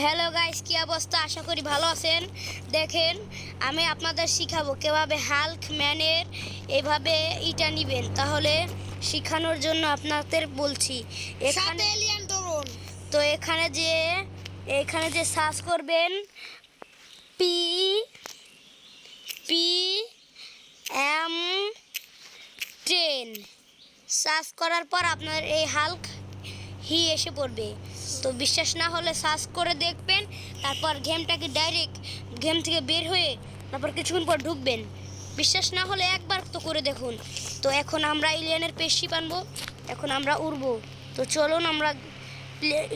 Hello guys, কি অবস্থা? আশা করি ভালো আছেন। দেখেন, আমি আপনাদের শিখাবো কিভাবে হাল্ক ম্যানের এভাবে ইটা নিবেন। তাহলে শেখানোর জন্য আপনাদের বলছি। সাথে এলিয়ান ধরুন। তো এখানে যে সার্চ করবেন পি পি এম 10 সার্চ করার পর আপনার এই হাল্ক এসে পড়বে। তো বিশ্বাস না হলে সার্চ করে দেখবেন, তারপর গেমটাকে ডাইরেক্ট গেম থেকে বের হয়ে তারপর কিছুক্ষণ পর ঢুকবেন। বিশ্বাস না হলে একবার তো করে দেখুন। তো এখন আমরা এলিয়ানের স্পেসশিপ আনবো, এখন আমরা উড়বো। তো চলুন আমরা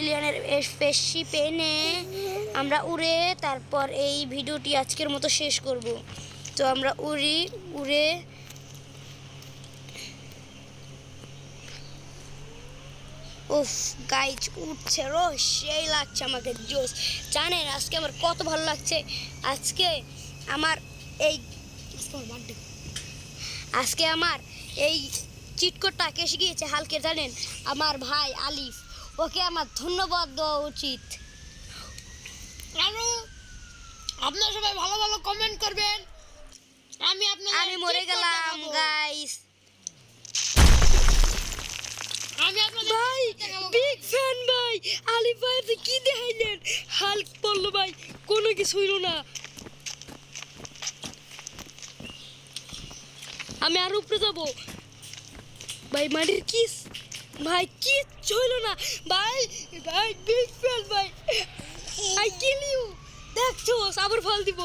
এলিয়ানের স্পেসশিপ এনে আমরা উড়ে তারপর এই ভিডিওটি আজকের মতো শেষ করব। তো আমরা উড়ে উফ গাইজ, উঠছে সেই লাগছে আমাকে জোস। জানেন আজকে আমার কত ভালো লাগছে? আজকে আমার এই চিটকোটটা এসে গিয়েছে হালকে। জানেন, আমার ভাই আলিফ, ওকে আমার ধন্যবাদ দেওয়া উচিত। আরো আপনারা সবাই ভালো ভালো কমেন্ট করবেন। আমি মরে গেলাম গাইস। আমি আপনাদের ভাই বিগ ফ্যান ভাই, আলিফ ভাই আপনি কি দেখাইলেন? হাল্ক বললো ভাই, কোনো কিছু হইল না। আমি আর উপরে যাবো ভাই, মাটির কিস ভাই, কিচ্ছু হইল না ভাই। ভাই বিগ ফ্যান ভাই, আই কিল ইউ। দেখছো আবার ফল দিব।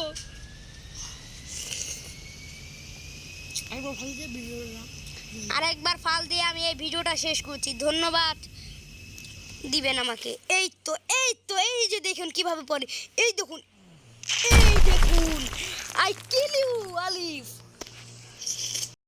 আরেকবার ফাল দিয়ে আমি এই ভিডিওটা শেষ করছি। ধন্যবাদ দিবেন আমাকে। এই তো এই যে দেখুন কিভাবে পড়ে, এই দেখুন আই কিল ইউ আলিফ।